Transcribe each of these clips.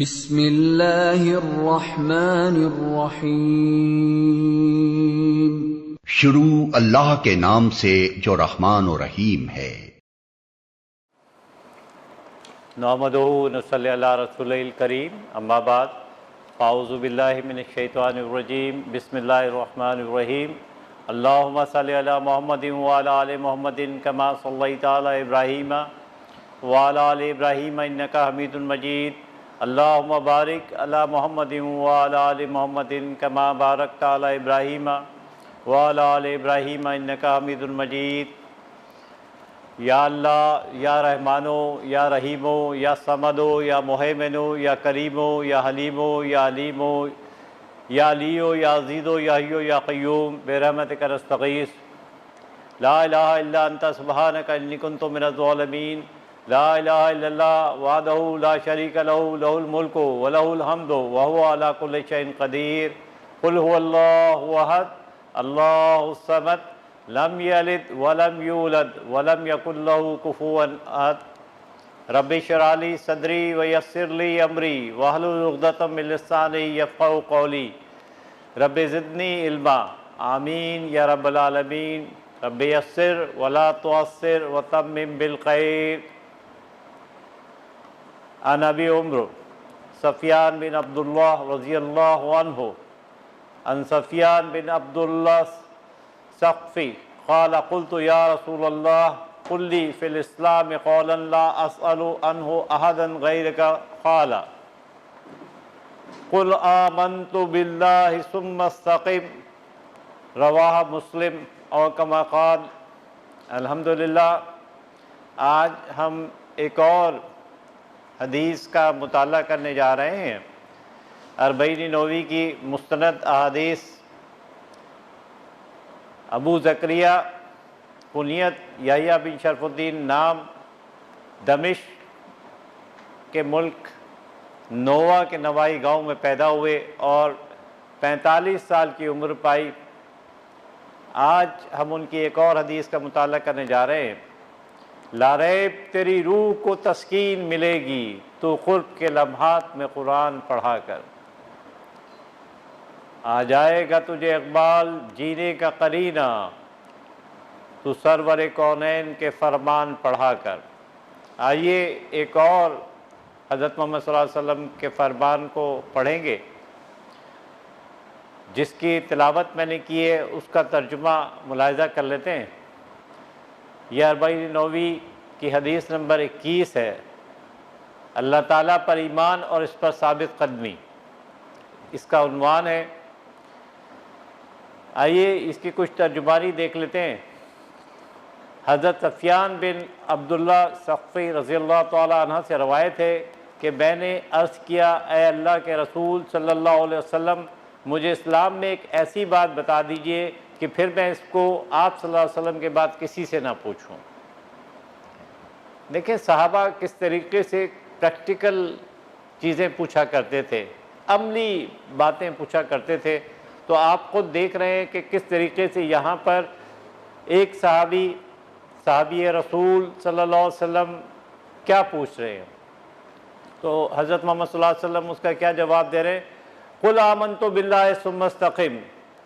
بسم اللہ الرحمن الرحیم۔ شروع اللہ کے نام سے جو رحمان و رحیم ہے۔ نحمدہ نصلی علی رسول الکریم، اما بعد، اعوذ باللہ من الشیطان الرجیم، بسم اللہ الرحمن الرحیم۔ اللہم صلی علی محمد وعلی آل محمد کما صلیت علی ابراہیم وعلی آل ابراہیم انک حمید مجید۔ اللہم بارک علی محمد وعلی آل محمد کما بارکت علی ابراہیم وعلی آل ابراہیم انک حمید مجید۔ یا اللہ، یا رحمانو، یا رحیمو، یا صمدو، یا مہیمنو، یا کریمو، یا حلیمو، یا علیمو، یا علیو، یا عزیزو، یا حیو، یا قیوم، برحمتک نستغیث۔ لا الہ الا انت سبحانک انی کنت من الظالمین۔ لا الہ الا اللہ وحدہ لا شریک لہ، لہ الملک ولہ الحمد وہو علی کل شیء قدیر۔ قل هو اللہ احد اللہ الصمد لم یلد ولم یولد ولم یکن لہ کفوا احد۔ رب اشرح لی صدری ویسر لی امری واحلل عقدۃ من لسانی یفقہوا قولی۔ رب زدنی علما، آمین یا رب العالمین۔ رب یسر ولا تعسر وتمم بالخیر۔ عن ابی عمرو سفیان بن عبداللہ رضی اللہ عنہ عن سفیان بن عبداللہ ثقفی قال قلت یا رسول اللہ قل لی فی الاسلام قولا لا اسأل عنہ احدا غیرک قال قل آمنت باللہ ثم استقم، رواہ مسلم اور کما قال۔ الحمدللہ، آج ہم ایک اور حدیث کا مطالعہ کرنے جا رہے ہیں، اربعین نووی کی مستند احادیث۔ ابو زکریا کنیت یحییٰ بن شرف الدین، نام، دمشق کے ملک نووا کے نوائی گاؤں میں پیدا ہوئے اور 45 سال کی عمر پائی۔ آج ہم ان کی ایک اور حدیث کا مطالعہ کرنے جا رہے ہیں۔ لا ریب تیری روح کو تسکین ملے گی تو قرب کے لمحات میں قرآن پڑھا کر، آ جائے گا تجھے اقبال جینے کا قرینہ تو سرور کونین کے فرمان پڑھا کر۔ آئیے ایک اور حضرت محمد صلی اللہ علیہ وسلم کے فرمان کو پڑھیں گے، جس کی تلاوت میں نے کی ہے اس کا ترجمہ ملاحظہ کر لیتے ہیں۔ یہ اربعین نووی کی حدیث نمبر 21 ہے، اللہ تعالیٰ پر ایمان اور اس پر ثابت قدمی، اس کا عنوان ہے۔ آئیے اس کی کچھ ترجمانی دیکھ لیتے ہیں۔ حضرت سفیان بن عبداللہ ثقفی رضی اللہ تعالیٰ عنہ سے روایت ہے کہ میں نے عرض کیا، اے اللہ کے رسول صلی اللہ علیہ وسلم، مجھے اسلام میں ایک ایسی بات بتا دیجئے کہ پھر میں اس کو آپ صلی اللہ علیہ وسلم کے بعد کسی سے نہ پوچھوں۔ دیکھیں صحابہ کس طریقے سے پریکٹیکل چیزیں پوچھا کرتے تھے، عملی باتیں پوچھا کرتے تھے۔ تو آپ خود دیکھ رہے ہیں کہ کس طریقے سے یہاں پر ایک صحابی رسول صلی اللہ علیہ وسلم کیا پوچھ رہے ہیں، تو حضرت محمد صلی اللہ علیہ وسلم اس کا کیا جواب دے رہے ہیں؟ قل آمنت باللہ ثم استقم۔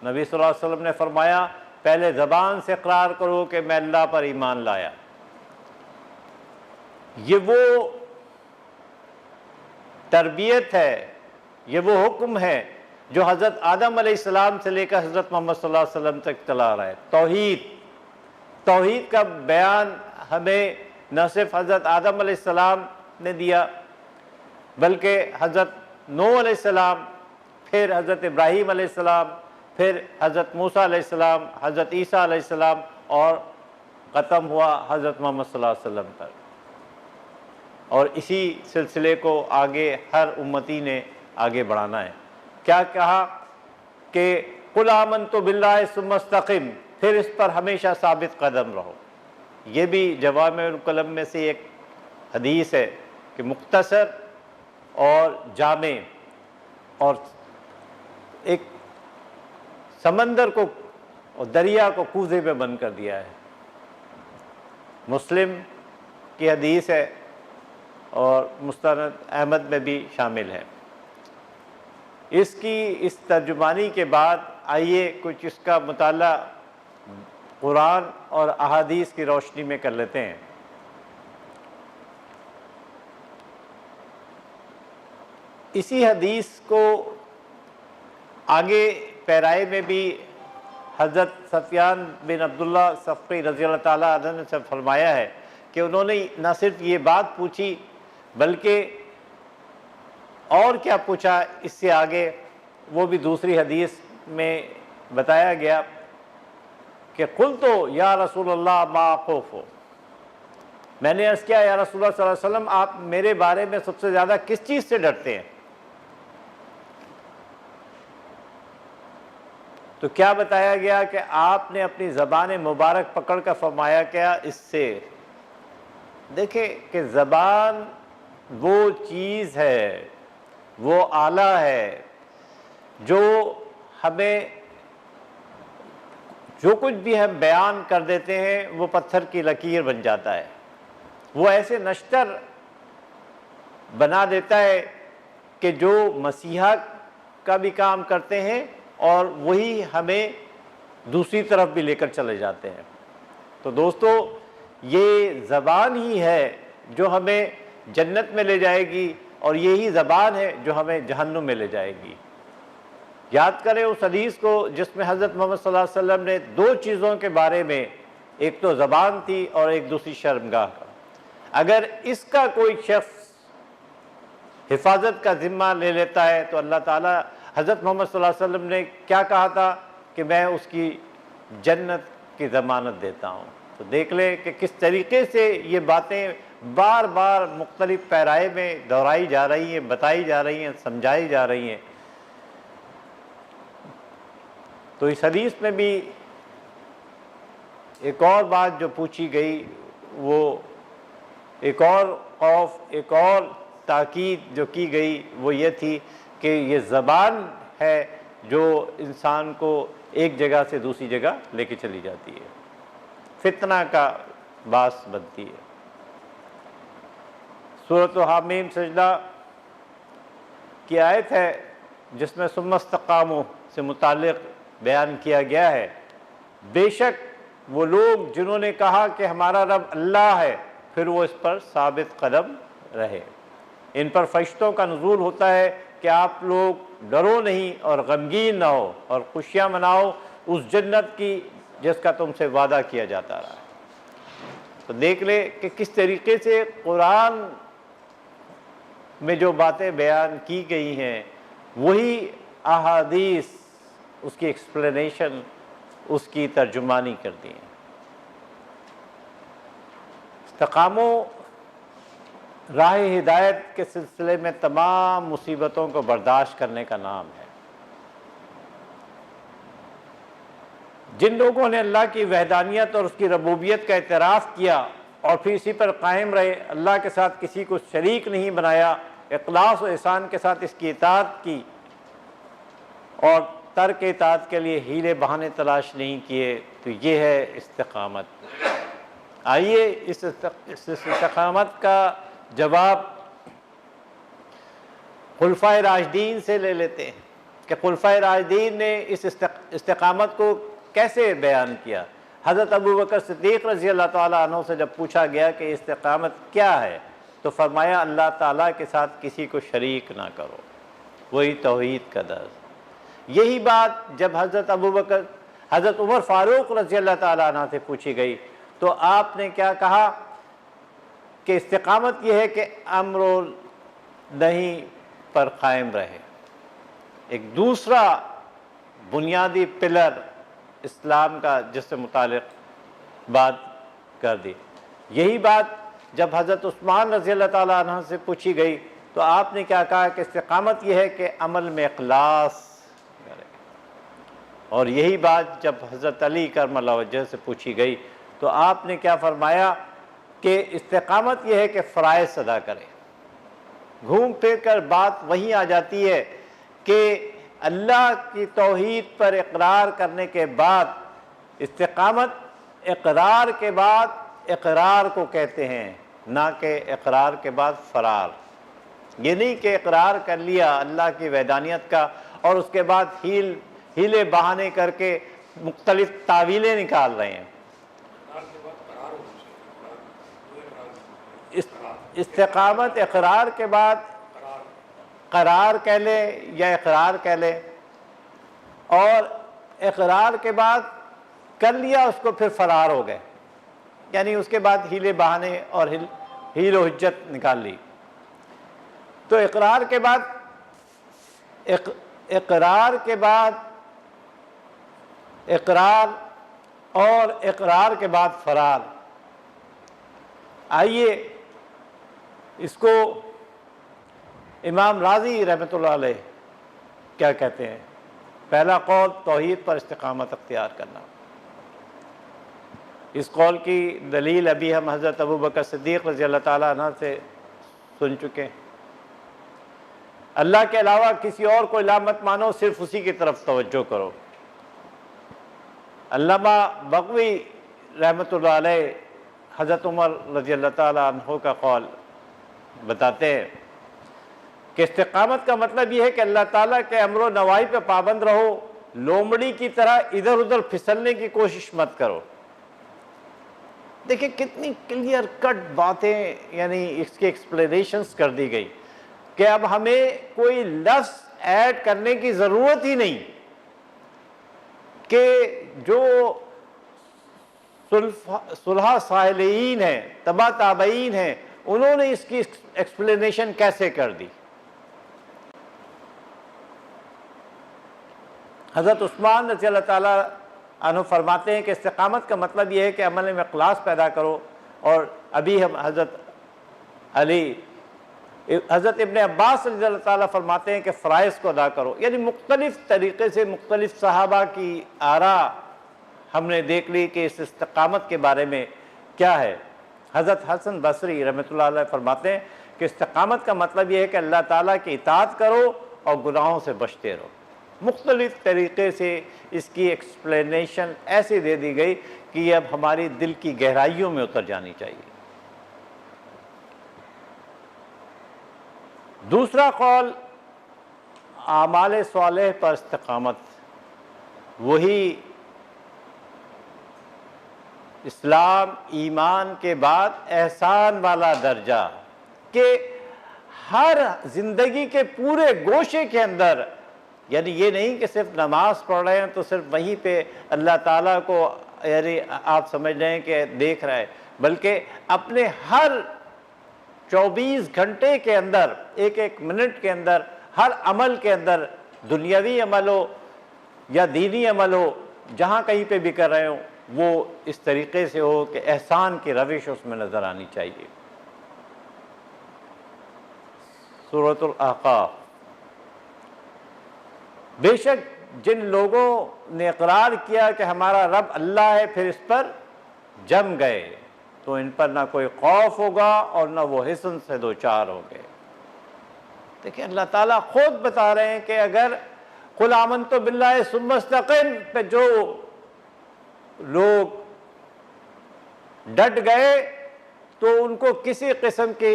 نبی صلی اللہ علیہ وسلم نے فرمایا، پہلے زبان سے اقرار کرو کہ میں اللہ پر ایمان لایا۔ یہ وہ تربیت ہے، یہ وہ حکم ہے جو حضرت آدم علیہ السلام سے لے کر حضرت محمد صلی اللہ علیہ وسلم تک چلا رہا ہے۔ توحید کا بیان ہمیں نہ صرف حضرت آدم علیہ السلام نے دیا، بلکہ حضرت نوح علیہ السلام، پھر حضرت ابراہیم علیہ السلام، پھر حضرت موسیٰ علیہ السلام، حضرت عیسیٰ علیہ السلام، اور ختم ہوا حضرت محمد صلی اللہ علیہ وسلم پر۔ اور اسی سلسلے کو آگے ہر امتی نے آگے بڑھانا ہے۔ کیا کہا کہ قل آمنت باللہ ثم استقم، پھر اس پر ہمیشہ ثابت قدم رہو۔ یہ بھی جوامع الکلم میں سے ایک حدیث ہے کہ مختصر اور جامع، اور ایک سمندر کو اور دریا کو کوزے میں بند کر دیا ہے۔ مسلم کی حدیث ہے اور مستند احمد میں بھی شامل ہے۔ اس ترجمانی کے بعد آئیے کچھ اس کا مطالعہ قرآن اور احادیث کی روشنی میں کر لیتے ہیں۔ اسی حدیث کو آگے پیرائے میں بھی حضرت سفیان بن عبداللہ ثقفی رضی اللہ تعالیٰ عنہ نے سے فرمایا ہے کہ انہوں نے نہ صرف یہ بات پوچھی بلکہ اور کیا پوچھا اس سے آگے وہ بھی دوسری حدیث میں بتایا گیا کہ قلت یا رسول اللہ ما اخوف، میں نے عرض کیا یا رسول اللہ صلی اللہ علیہ وسلم آپ میرے بارے میں سب سے زیادہ کس چیز سے ڈرتے ہیں؟ تو کیا بتایا گیا کہ آپ نے اپنی زبان مبارک پکڑ کر فرمایا کیا اس سے، دیکھیں کہ زبان وہ چیز ہے، وہ آلہ ہے جو ہمیں جو کچھ بھی ہم بیان کر دیتے ہیں وہ پتھر کی لکیر بن جاتا ہے، وہ ایسے نشتر بنا دیتا ہے کہ جو مسیحا کا بھی کام کرتے ہیں اور وہی ہمیں دوسری طرف بھی لے کر چلے جاتے ہیں۔ تو دوستو یہ زبان ہی ہے جو ہمیں جنت میں لے جائے گی اور یہی زبان ہے جو ہمیں جہنم میں لے جائے گی۔ یاد کریں اس حدیث کو جس میں حضرت محمد صلی اللہ علیہ وسلم نے دو چیزوں کے بارے میں، ایک تو زبان تھی اور ایک دوسری شرمگاہ کا، اگر اس کا کوئی شخص حفاظت کا ذمہ لے لیتا ہے تو اللہ تعالیٰ حضرت محمد صلی اللہ علیہ وسلم نے کیا کہا تھا کہ میں اس کی جنت کی ضمانت دیتا ہوں۔ تو دیکھ لیں کہ کس طریقے سے یہ باتیں بار بار مختلف پیرائے میں دہرائی جا رہی ہیں، بتائی جا رہی ہیں، سمجھائی جا رہی ہیں۔ تو اس حدیث میں بھی ایک اور بات جو پوچھی گئی، وہ ایک اور خوف، ایک اور تاکید جو کی گئی وہ یہ تھی کہ یہ زبان ہے جو انسان کو ایک جگہ سے دوسری جگہ لے کے چلی جاتی ہے، فتنہ کا باعث بنتی ہے۔ سورۃ حامیم سجدہ کی آیت ہے جس میں ثم استقاموا سے متعلق بیان کیا گیا ہے، بے شک وہ لوگ جنہوں نے کہا کہ ہمارا رب اللہ ہے پھر وہ اس پر ثابت قدم رہے، ان پر فرشتوں کا نزول ہوتا ہے کہ آپ لوگ ڈرو نہیں اور غمگین نہ ہو اور خوشیاں مناؤ اس جنت کی جس کا تم سے وعدہ کیا جاتا رہا ہے۔ تو دیکھ لیں کہ کس طریقے سے قرآن میں جو باتیں بیان کی گئی ہیں وہی احادیث اس کی ایکسپلینیشن، اس کی ترجمانی کرتی ہیں۔ استقاموا راہ ہدایت کے سلسلے میں تمام مصیبتوں کو برداشت کرنے کا نام ہے۔ جن لوگوں نے اللہ کی وحدانیت اور اس کی ربوبیت کا اعتراف کیا اور پھر اسی پر قائم رہے، اللہ کے ساتھ کسی کو شریک نہیں بنایا، اخلاص و احسان کے ساتھ اس کی اطاعت کی اور ترک اطاعت کے لیے ہیلے بہانے تلاش نہیں کیے، تو یہ ہے استقامت۔ آئیے اس استقامت کا جواب خلفائے راشدین سے لے لیتے ہیں کہ خلفائے راشدین نے اس استقامت کو کیسے بیان کیا۔ حضرت ابوبکر صدیق رضی اللہ تعالیٰ عنہ سے جب پوچھا گیا کہ استقامت کیا ہے تو فرمایا اللہ تعالیٰ کے ساتھ کسی کو شریک نہ کرو، وہی توحید کا درس۔ یہی بات جب حضرت عمر فاروق رضی اللہ تعالیٰ عنہ سے پوچھی گئی تو آپ نے کیا کہا کہ استقامت یہ ہے کہ امر و نہی پر قائم رہے۔ ایک دوسرا بنیادی پلر اسلام کا جس سے متعلق بات کر دی۔ یہی بات جب حضرت عثمان رضی اللہ تعالیٰ عنہ سے پوچھی گئی تو آپ نے کیا کہا کہ استقامت یہ ہے کہ عمل میں اخلاص کرے، اور یہی بات جب حضرت علی کرم اللہ وجہ سے پوچھی گئی تو آپ نے کیا فرمایا کہ استقامت یہ ہے کہ فرائض ادا کرے۔ گھوم پھر کر بات وہیں آ جاتی ہے کہ اللہ کی توحید پر اقرار کرنے کے بعد استقامت، اقرار کے بعد اقرار کو کہتے ہیں نہ کہ اقرار کے بعد فرار۔ یہ نہیں کہ اقرار کر لیا اللہ کی وحدانیت کا اور اس کے بعد ہیلے بہانے کر کے مختلف تعویلیں نکال رہے ہیں۔ استقامت اقرار کے بعد قرار کہہ لے یا اقرار کہہ لے، اور اقرار کے بعد کر لیا اس کو پھر فرار ہو گئے، یعنی اس کے بعد ہیلے بہانے اور حیل و حجت نکال لی۔ تو اقرار کے بعد اقرار کے بعد اقرار اور اقرار کے بعد فرار۔ آئیے اس کو امام راضی رحمۃ اللہ علیہ کیا کہتے ہیں۔ پہلا قول توحید پر استقامت اختیار کرنا۔ اس قول کی دلیل ابھی ہم حضرت ابو بکر صدیق رضی اللہ تعالیٰ عنہ سے سن چکے ہیں۔ اللہ کے علاوہ کسی اور کو الہ مت مانو، صرف اسی کی طرف توجہ کرو۔ علامہ بغوی رحمۃ اللہ علیہ حضرت عمر رضی اللہ تعالیٰ عنہ کا قول بتاتے ہیں کہ استقامت کا مطلب یہ ہے کہ اللہ تعالیٰ کے امر و نواہی پہ پابند رہو، لومڑی کی طرح ادھر ادھر پھسلنے کی کوشش مت کرو۔ دیکھیں کتنی کلیئر کٹ باتیں، یعنی اس کی ایکسپلینیشنز کر دی گئی کہ اب ہمیں کوئی لفظ ایڈ کرنے کی ضرورت ہی نہیں، کہ جو صلح صالحین ہیں، تبع تابعین ہیں، انہوں نے اس کی ایکسپلینیشن کیسے کر دی۔ حضرت عثمان رضی اللہ تعالیٰ عنہ فرماتے ہیں کہ استقامت کا مطلب یہ ہے کہ عمل میں اخلاص پیدا کرو، اور ابھی ہم حضرت ابن عباس رضی اللہ تعالیٰ فرماتے ہیں کہ فرائض کو ادا کرو، یعنی مختلف طریقے سے مختلف صحابہ کی آراء ہم نے دیکھ لی کہ اس استقامت کے بارے میں کیا ہے۔ حضرت حسن بصری رحمۃ اللہ علیہ فرماتے ہیں کہ استقامت کا مطلب یہ ہے کہ اللہ تعالیٰ کی اطاعت کرو اور گناہوں سے بچتے رہو۔ مختلف طریقے سے اس کی ایکسپلینیشن ایسے دے دی گئی کہ یہ اب ہماری دل کی گہرائیوں میں اتر جانی چاہیے۔ دوسرا قول اعمال صالح پر استقامت، وہی اسلام ایمان کے بعد احسان والا درجہ، کہ ہر زندگی کے پورے گوشے کے اندر، یعنی یہ نہیں کہ صرف نماز پڑھ رہے ہیں تو صرف وہیں پہ اللہ تعالیٰ کو یعنی آپ سمجھ رہے ہیں کہ دیکھ رہے ہیں، بلکہ اپنے ہر 24 گھنٹے کے اندر، ایک ایک منٹ کے اندر، ہر عمل کے اندر، دنیاوی عمل ہو یا دینی عمل ہو، جہاں کہیں پہ بھی کر رہے ہوں، وہ اس طریقے سے ہو کہ احسان کی روش اس میں نظر آنی چاہیے۔ سورۃ الاحقاف۔ بے شک جن لوگوں نے اقرار کیا کہ ہمارا رب اللہ ہے، پھر اس پر جم گئے، تو ان پر نہ کوئی خوف ہوگا اور نہ وہ حزن سے دوچار ہوں گے۔ دیکھیں اللہ تعالیٰ خود بتا رہے ہیں کہ اگر قل آمنت باللہ ثم استقم پہ جو لوگ ڈٹ گئے تو ان کو کسی قسم کی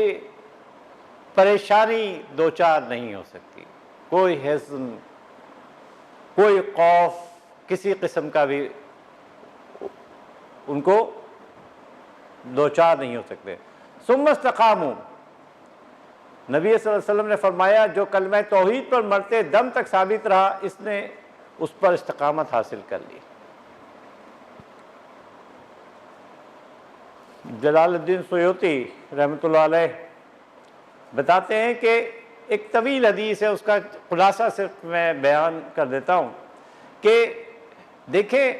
پریشانی دوچار نہیں ہو سکتی، کوئی حزن، کوئی خوف کسی قسم کا بھی ان کو دوچار نہیں ہو سکتے۔ ثم استقاموا، نبی صلی اللہ علیہ وسلم نے فرمایا جو کلمہ توحید پر مرتے دم تک ثابت رہا، اس نے اس پر استقامت حاصل کر لی۔ جلال الدین سیوطی رحمۃ اللہ علیہ بتاتے ہیں کہ ایک طویل حدیث ہے، اس کا خلاصہ صرف میں بیان کر دیتا ہوں کہ دیکھیں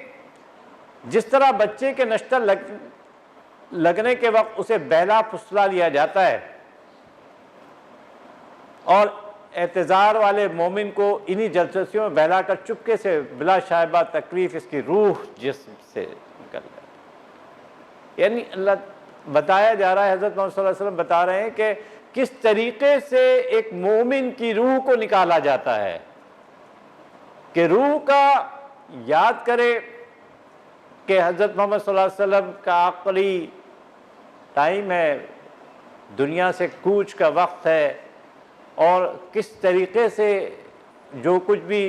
جس طرح بچے کے نشتر لگنے کے وقت اسے بہلا پھسلا لیا جاتا ہے، اور اعتذار والے مومن کو انہی جلسیوں میں بہلا کر چپکے سے بلا شائبہ تکلیف اس کی روح جسم سے نکل جائے، یعنی اللہ بتایا جا رہا ہے، حضرت محمد صلی اللہ علیہ وسلم بتا رہے ہیں کہ کس طریقے سے ایک مومن کی روح کو نکالا جاتا ہے، کہ روح کا یاد کرے کہ حضرت محمد صلی اللہ علیہ وسلم کا آخری ٹائم ہے، دنیا سے کوچ کا وقت ہے، اور کس طریقے سے جو کچھ بھی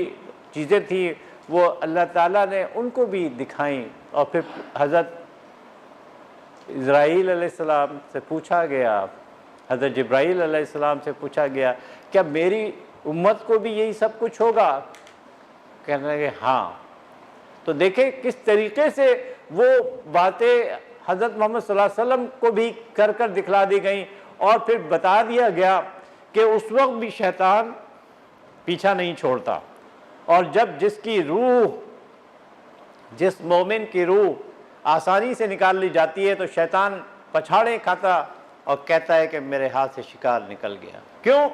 چیزیں تھیں وہ اللہ تعالیٰ نے ان کو بھی دکھائیں. اور پھر حضرت اسرائیل علیہ السلام سے پوچھا گیا، حضرت جبرائیل علیہ السلام سے پوچھا گیا کیا میری امت کو بھی یہی سب کچھ ہوگا؟ کہنے لگے ہاں. تو دیکھیں کس طریقے سے وہ باتیں حضرت محمد صلی اللہ علیہ وسلم کو بھی کر کر دکھلا دی گئیں، اور پھر بتا دیا گیا کہ اس وقت بھی شیطان پیچھا نہیں چھوڑتا، اور جب جس مومن کی روح آسانی سے نکال لی جاتی ہے تو شیطان پچھاڑیں کھاتا اور کہتا ہے کہ میرے ہاتھ سے شکار نکل گیا. کیوں؟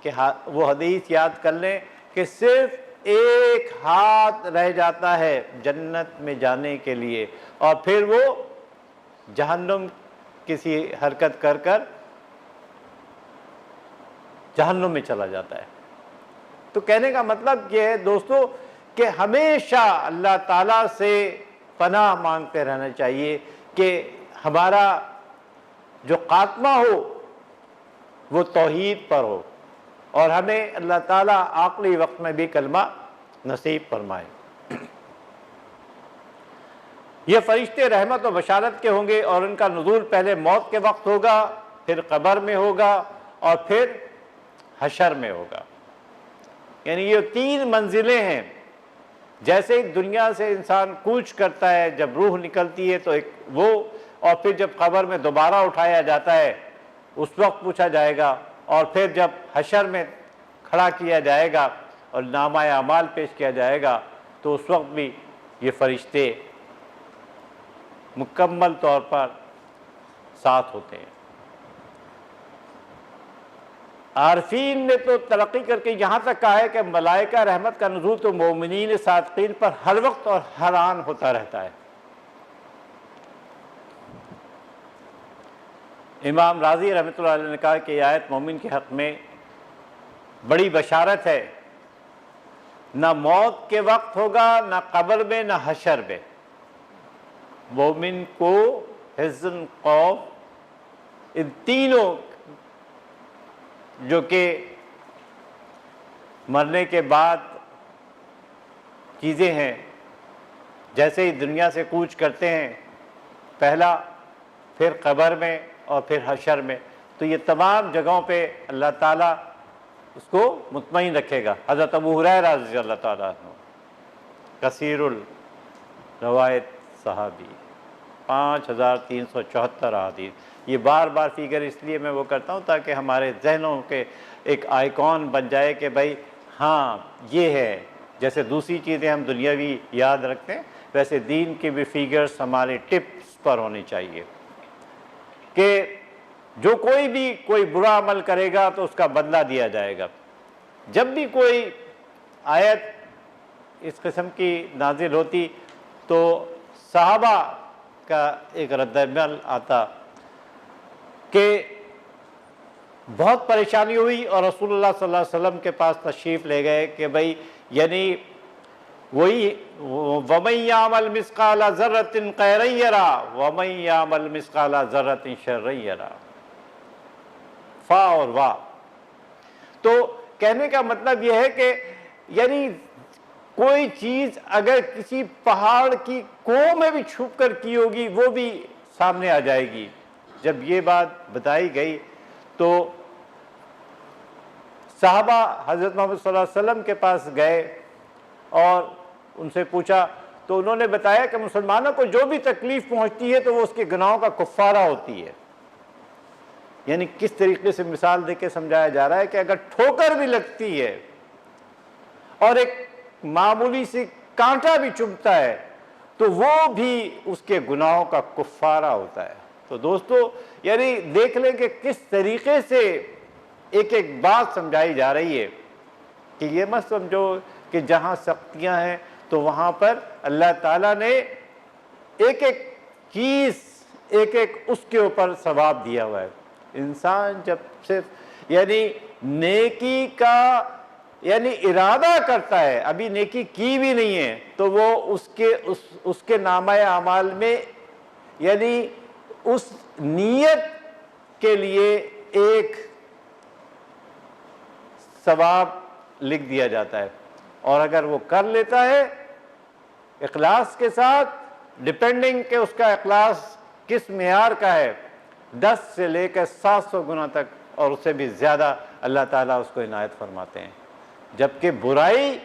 کہ وہ حدیث یاد کر لیں کہ صرف ایک ہاتھ رہ جاتا ہے جنت میں جانے کے لیے، اور پھر وہ جہنم کسی حرکت کر کر جہنم میں چلا جاتا ہے. تو کہنے کا مطلب یہ ہے دوستو کہ ہمیشہ اللہ تعالیٰ سے پناہ مانگتے رہنا چاہیے کہ ہمارا جو خاتمہ ہو وہ توحید پر ہو، اور ہمیں اللہ تعالیٰ آخری وقت میں بھی کلمہ نصیب فرمائے. یہ فرشتے رحمت و بشارت کے ہوں گے، اور ان کا نزول پہلے موت کے وقت ہوگا، پھر قبر میں ہوگا، اور پھر حشر میں ہوگا. یعنی یہ 3 منزلیں ہیں. جیسے ہی دنیا سے انسان کوچ کرتا ہے، جب روح نکلتی ہے تو ایک وہ، اور پھر جب قبر میں دوبارہ اٹھایا جاتا ہے اس وقت پوچھا جائے گا، اور پھر جب حشر میں کھڑا کیا جائے گا اور نامہ اعمال پیش کیا جائے گا تو اس وقت بھی یہ فرشتے مکمل طور پر ساتھ ہوتے ہیں. عارفین نے تو ترقی کر کے یہاں تک کہا ہے کہ ملائکہ رحمت کا نزول تو مومنین صادقین پر ہر وقت اور ہر آن ہوتا رہتا ہے. امام راضی رحمۃ اللہ علیہ نے کہا کہ یہ آیت مومن کے حق میں بڑی بشارت ہے. نہ موت کے وقت ہوگا، نہ قبر میں، نہ حشر میں. مومن کو حزن، خوف، ان تینوں جو کہ مرنے کے بعد چیزیں ہیں، جیسے ہی دنیا سے کوچ کرتے ہیں، پہلا، پھر قبر میں، اور پھر حشر میں، تو یہ تمام جگہوں پہ اللہ تعالیٰ اس کو مطمئن رکھے گا. حضرت ابو ہریرہ رضی اللہ تعالیٰ عنہ کثیر الروایت صحابی، 5374 احادیث. یہ بار بار فگر اس لیے میں وہ کرتا ہوں تاکہ ہمارے ذہنوں کے ایک آئیکن بن جائے کہ بھائی ہاں یہ ہے. جیسے دوسری چیزیں ہم دنیاوی یاد رکھتے ہیں، ویسے دین کی بھی فگرز ہمارے ٹپس پر ہونی چاہیے کہ جو کوئی برا عمل کرے گا تو اس کا بدلہ دیا جائے گا. جب بھی کوئی آیت اس قسم کی نازل ہوتی تو صحابہ کا ایک رد عمل آتا کہ بہت پریشانی ہوئی، اور رسول اللہ صلی اللہ علیہ وسلم کے پاس تشریف لے گئے کہ بھئی یعنی وہی وَمَن يَعْمَلْ مِثْقَالَ ذَرَّةٍ خَيْرًا يَرَهُ وَمَن يَعْمَلْ مِثْقَالَ ذَرَّةٍ شَرًّا يَرَهُ. فا اور وا. تو کہنے کا مطلب یہ ہے کہ یعنی کوئی چیز اگر کسی پہاڑ کی کوہ میں بھی چھپ کر کی ہوگی وہ بھی سامنے آ جائے گی. جب یہ بات بتائی گئی تو صحابہ حضرت محمد صلی اللہ علیہ وسلم کے پاس گئے اور ان سے پوچھا تو انہوں نے بتایا کہ مسلمانوں کو جو بھی تکلیف پہنچتی ہے تو وہ اس کے گناہوں کا کفارہ ہوتی ہے. یعنی کس طریقے سے مثال دے کے سمجھایا جا رہا ہے کہ اگر ٹھوکر بھی لگتی ہے اور ایک معمولی سی کانٹا بھی چبھتا ہے تو وہ بھی اس کے گناہوں کا کفارہ ہوتا ہے. تو دوستو یعنی دیکھ لیں کہ کس طریقے سے ایک ایک بات سمجھائی جا رہی ہے کہ یہ مت سمجھو کہ جہاں سختیاں ہیں تو وہاں پر اللہ تعالیٰ نے ایک ایک چیز ایک ایک اس کے اوپر ثواب دیا ہوا ہے. انسان جب صرف یعنی نیکی کا یعنی ارادہ کرتا ہے، ابھی نیکی کی بھی نہیں ہے، تو وہ اس کے نامہ اعمال میں یعنی اس نیت کے لیے ایک ثواب لکھ دیا جاتا ہے، اور اگر وہ کر لیتا ہے اخلاص کے ساتھ، ڈپینڈنگ کہ اس کا اخلاص کس معیار کا ہے، 10 سے لے کر 700 گنا تک اور اس سے بھی زیادہ اللہ تعالیٰ اس کو عنایت فرماتے ہیں۔ جبکہ برائی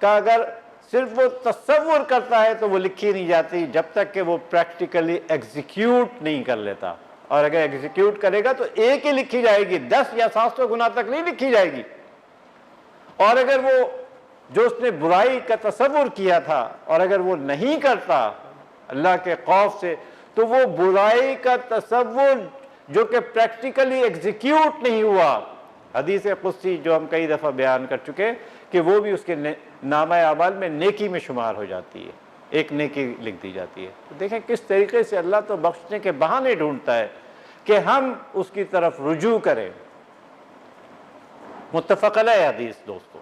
کا اگر صرف وہ تصور کرتا ہے تو وہ لکھی نہیں جاتی جب تک کہ وہ پریکٹیکلی ایگزیکیوٹ نہیں کر لیتا، اور اگر ایگزیکیوٹ کرے گا تو ایک ہی لکھی جائے گی، 10 یا 700 گنا تک نہیں لکھی جائے گی۔ اور اگر وہ جو اس نے برائی کا تصور کیا تھا اور اگر وہ نہیں کرتا اللہ کے خوف سے، تو وہ برائی کا تصور جو کہ پریکٹیکلی ایگزیکیوٹ نہیں ہوا، حدیث قدسی جو ہم کئی دفعہ بیان کر چکے کہ وہ بھی اس کے نامہ اعمال میں نیکی میں شمار ہو جاتی ہے، ایک نیکی لکھ دی جاتی ہے۔ تو دیکھیں کس طریقے سے اللہ تو بخشنے کے بہانے ڈھونڈتا ہے کہ ہم اس کی طرف رجوع کریں۔ متفق علیہ حدیث دوستو۔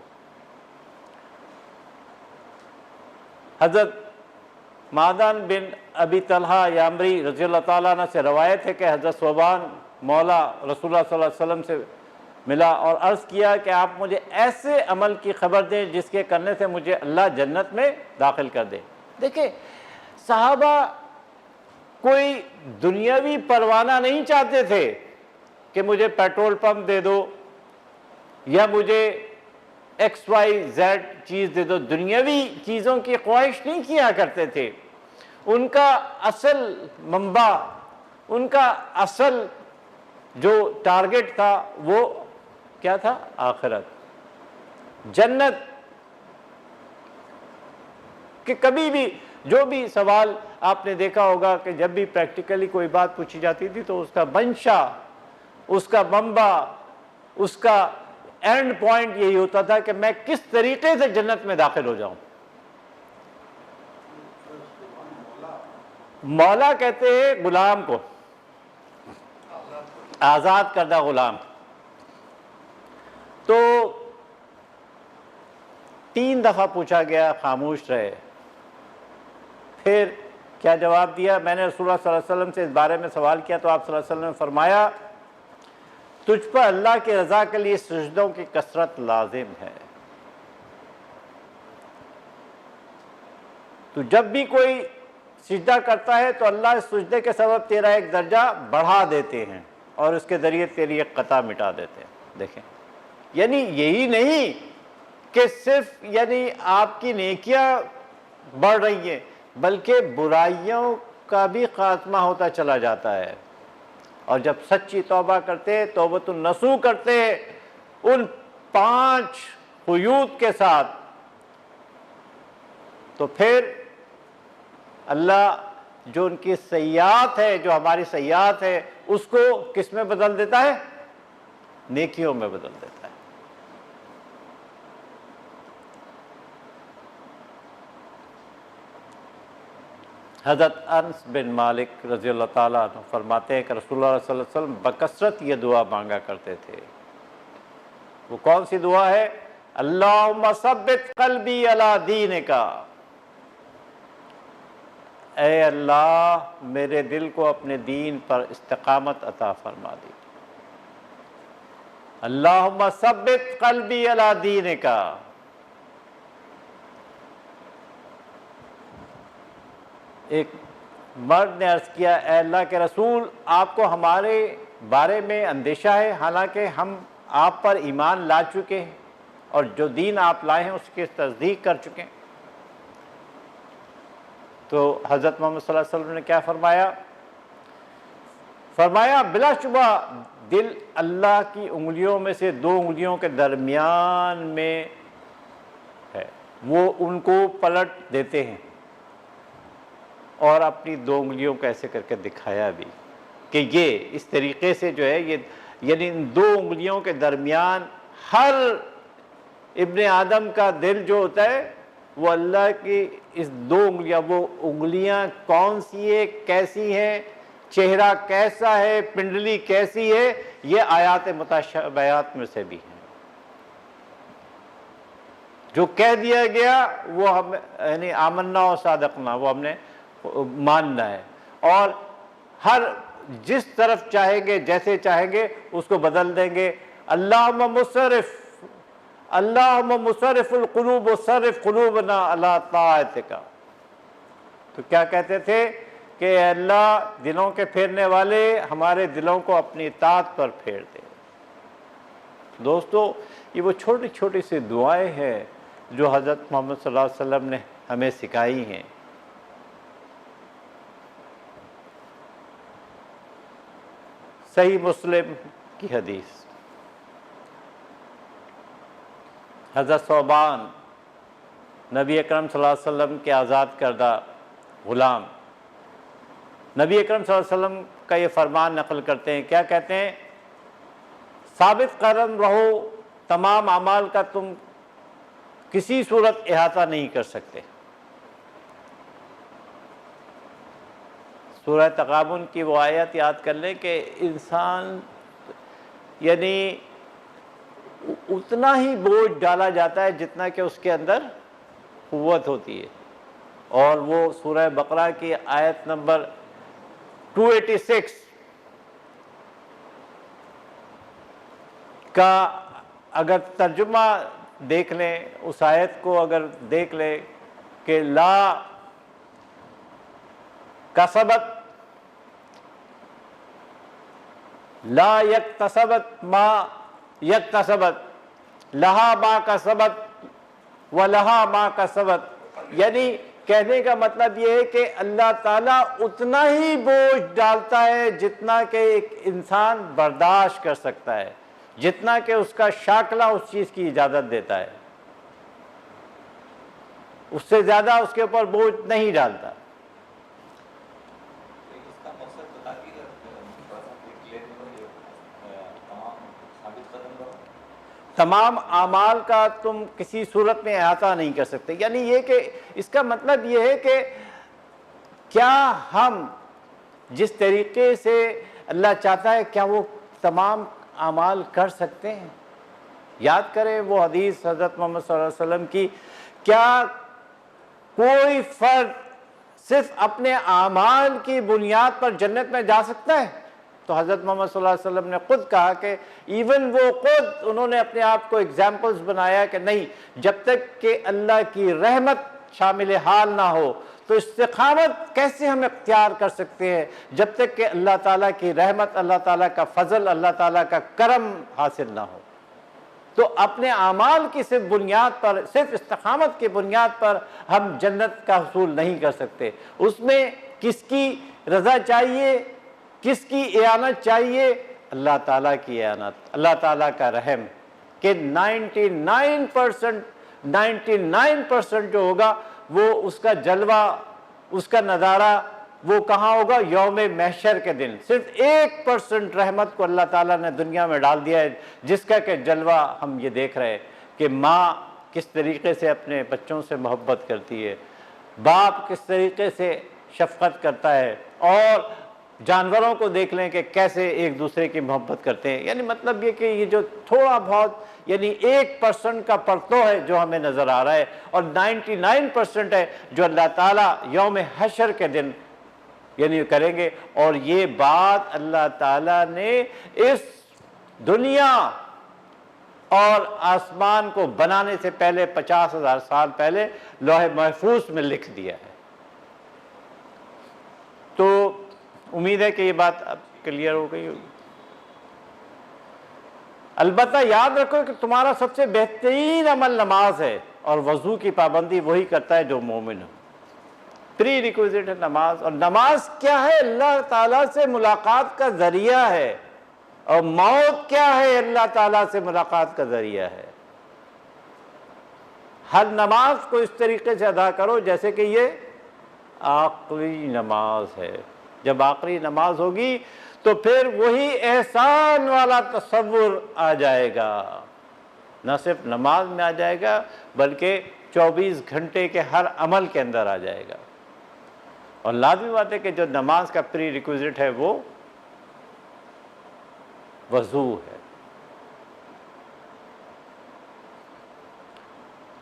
حضرت معدان بن ابی طلحہ یامری رضی اللہ تعالیٰ عنہ سے روایت ہے کہ حضرت ثوبان مولا رسول اللہ صلی اللہ علیہ وسلم سے ملا اور عرض کیا کہ آپ مجھے ایسے عمل کی خبر دیں جس کے کرنے سے مجھے اللہ جنت میں داخل کر دے۔ دیکھیں صحابہ کوئی دنیاوی پروانہ نہیں چاہتے تھے کہ مجھے پیٹرول پمپ دے دو یا مجھے ایکس وائی زیڈ چیز دے دو، دنیاوی چیزوں کی خواہش نہیں کیا کرتے تھے۔ ان کا اصل منبع، ان کا اصل جو ٹارگٹ تھا وہ کیا تھا؟ آخرت، جنت۔ کہ کبھی بھی جو بھی سوال آپ نے دیکھا ہوگا کہ جب بھی پریکٹیکلی کوئی بات پوچھی جاتی تھی تو اس کا منشا، اس کا منبع، اس کا اینڈ پوائنٹ یہی ہوتا تھا کہ میں کس طریقے سے جنت میں داخل ہو جاؤں۔ مولا کہتے ہیں غلام کو، آزاد کردہ غلام۔ تو 3 دفعہ پوچھا گیا، خاموش رہے۔ پھر کیا جواب دیا؟ میں نے رسول اللہ صلی اللہ علیہ وسلم سے اس بارے میں سوال کیا تو آپ صلی اللہ علیہ وسلم نے فرمایا تجھ پر اللہ کی رضا کے لیے سجدوں کی کثرت لازم ہے۔ تو جب بھی کوئی سجدہ کرتا ہے تو اللہ اس سجدے کے سبب تیرا ایک درجہ بڑھا دیتے ہیں اور اس کے ذریعے تیری ایک قطع مٹا دیتے ہیں۔ دیکھیں یعنی یہی نہیں کہ صرف یعنی آپ کی نیکیاں بڑھ رہی ہیں بلکہ برائیوں کا بھی خاتمہ ہوتا چلا جاتا ہے، اور جب سچی توبہ کرتے، توبۃ النصوح کرتے ان 5 قیود کے ساتھ، تو پھر اللہ جو ان کی سیئات ہے، جو ہماری سیئات ہے، اس کو کس میں بدل دیتا ہے؟ نیکیوں میں بدل دیتا ہے۔ حضرت انس بن مالک رضی اللہ تعالیٰ عنہ فرماتے ہیں کہ رسول اللہ صلی اللہ علیہ وسلم بکثرت یہ دعا مانگا کرتے تھے۔ وہ کون سی دعا ہے؟ اللہم ثبت قلبی علی دینک، اے اللہ میرے دل کو اپنے دین پر استقامت عطا فرما دی۔ اللہم ثبت قلبی علی دینک۔ ایک مرد نے عرض کیا اے اللہ کے رسول آپ کو ہمارے بارے میں اندیشہ ہے حالانکہ ہم آپ پر ایمان لا چکے ہیں اور جو دین آپ لائے ہیں اس کی تصدیق کر چکے ہیں۔ تو حضرت محمد صلی اللہ علیہ وسلم نے کیا فرمایا؟ فرمایا بلا شبہ دل اللہ کی انگلیوں میں سے 2 انگلیوں کے درمیان میں ہے، وہ ان کو پلٹ دیتے ہیں، اور اپنی 2 انگلیوں کو ایسے کر کے دکھایا بھی کہ یہ اس طریقے سے جو ہے یہ یعنی ان 2 انگلیوں کے درمیان ہر ابن آدم کا دل جو ہوتا ہے وہ اللہ کی اس 2 انگلیاں، وہ انگلیاں کون سی ہے، کیسی ہیں، چہرہ کیسا ہے، پنڈلی کیسی ہے، یہ آیات متشابہات میں سے بھی ہیں۔ جو کہہ دیا گیا وہ ہم یعنی آمنا و صادقنا وہ ہم نے ماننا ہے، اور ہر جس طرف چاہیں گے جیسے چاہیں گے اس کو بدل دیں گے. اللہم مصرف القلوب صرف قلوبنا علی طاعتک. تو کیا کہتے تھے کہ اے اللہ دلوں کے پھیرنے والے ہمارے دلوں کو اپنی اطاعت پر پھیر دے. دوستو یہ وہ چھوٹی چھوٹی سی دعائیں ہیں جو حضرت محمد صلی اللہ علیہ وسلم نے ہمیں سکھائی ہیں. صحیح مسلم کی حدیث، حضرت ثوبان نبی اکرم صلی اللہ علیہ وسلم کے آزاد کردہ غلام نبی اکرم صلی اللہ علیہ وسلم کا یہ فرمان نقل کرتے ہیں. کیا کہتے ہیں؟ ثابت قدم رہو، تمام اعمال کا تم کسی صورت احاطہ نہیں کر سکتے. سورہ تغابن کی وہ آیت یاد کر لیں کہ انسان یعنی اتنا ہی بوجھ ڈالا جاتا ہے جتنا کہ اس کے اندر قوت ہوتی ہے. اور وہ سورہ بقرہ کی آیت نمبر 286 کا اگر ترجمہ دیکھ لیں، اس آیت کو اگر دیکھ لیں کہ لا یکتسبت ما یکتسبت لہا ما کسبت ولہا ما کسبت. یعنی کہنے کا مطلب یہ ہے کہ اللہ تعالیٰ اتنا ہی بوجھ ڈالتا ہے جتنا کہ ایک انسان برداشت کر سکتا ہے، جتنا کہ اس کا شاکلہ اس چیز کی اجازت دیتا ہے. اس سے زیادہ اس کے اوپر بوجھ نہیں ڈالتا. تمام اعمال کا تم کسی صورت میں احاطہ نہیں کر سکتے. یعنی یہ کہ اس کا مطلب یہ ہے کہ کیا ہم جس طریقے سے اللہ چاہتا ہے کیا وہ تمام اعمال کر سکتے ہیں؟ یاد کریں وہ حدیث حضرت محمد صلی اللہ علیہ وسلم کی، کیا کوئی فرد صرف اپنے اعمال کی بنیاد پر جنت میں جا سکتا ہے؟ تو حضرت محمد صلی اللہ علیہ وسلم نے خود کہا کہ ایون وہ خود انہوں نے اپنے آپ کو ایگزامپلز بنایا کہ نہیں، جب تک کہ اللہ کی رحمت شامل حال نہ ہو تو استقامت کیسے ہم اختیار کر سکتے ہیں جب تک کہ اللہ تعالیٰ کی رحمت، اللہ تعالیٰ کا فضل، اللہ تعالیٰ کا کرم حاصل نہ ہو. تو اپنے اعمال کی صرف بنیاد پر، صرف استقامت کی بنیاد پر ہم جنت کا حصول نہیں کر سکتے. اس میں کس کی رضا چاہیے، کس کی اعانت چاہیے؟ اللہ تعالیٰ کی اعانت، اللہ تعالیٰ کا رحم. کہ 99% جو ہوگا وہ اس کا جلوہ، اس کا نظارہ وہ کہاں ہوگا؟ یوم محشر کے دن. صرف 1% رحمت کو اللہ تعالیٰ نے دنیا میں ڈال دیا ہے، جس کا کہ جلوہ ہم یہ دیکھ رہے ہیں کہ ماں کس طریقے سے اپنے بچوں سے محبت کرتی ہے، باپ کس طریقے سے شفقت کرتا ہے، اور جانوروں کو دیکھ لیں کہ کیسے ایک دوسرے کی محبت کرتے ہیں. یعنی مطلب یہ کہ یہ جو تھوڑا بہت یعنی 1% کا پرتو ہے جو ہمیں نظر آ رہا ہے، اور 99% ہے جو اللہ تعالیٰ یوم حشر کے دن یعنی کریں گے. اور یہ بات اللہ تعالیٰ نے اس دنیا اور آسمان کو بنانے سے پہلے 50,000 سال پہلے لوح محفوظ میں لکھ دیا ہے. تو امید ہے کہ یہ بات اب کلیئر ہو گئی ہوگی. البتہ یاد رکھو کہ تمہارا سب سے بہترین عمل نماز ہے، اور وضو کی پابندی وہی کرتا ہے جو مومن ہو. پری ریکویزٹ ہے نماز. اور نماز کیا ہے؟ اللہ تعالیٰ سے ملاقات کا ذریعہ ہے. اور موت کیا ہے؟ اللہ تعالیٰ سے ملاقات کا ذریعہ ہے. ہر نماز کو اس طریقے سے ادا کرو جیسے کہ یہ آخری نماز ہے. جب آخری نماز ہوگی تو پھر وہی احسان والا تصور آ جائے گا. نہ صرف نماز میں آ جائے گا بلکہ 24 گھنٹے کے ہر عمل کے اندر آ جائے گا. اور لازمی بات ہے کہ جو نماز کا پری ریکویزٹ ہے وہ وضو ہے.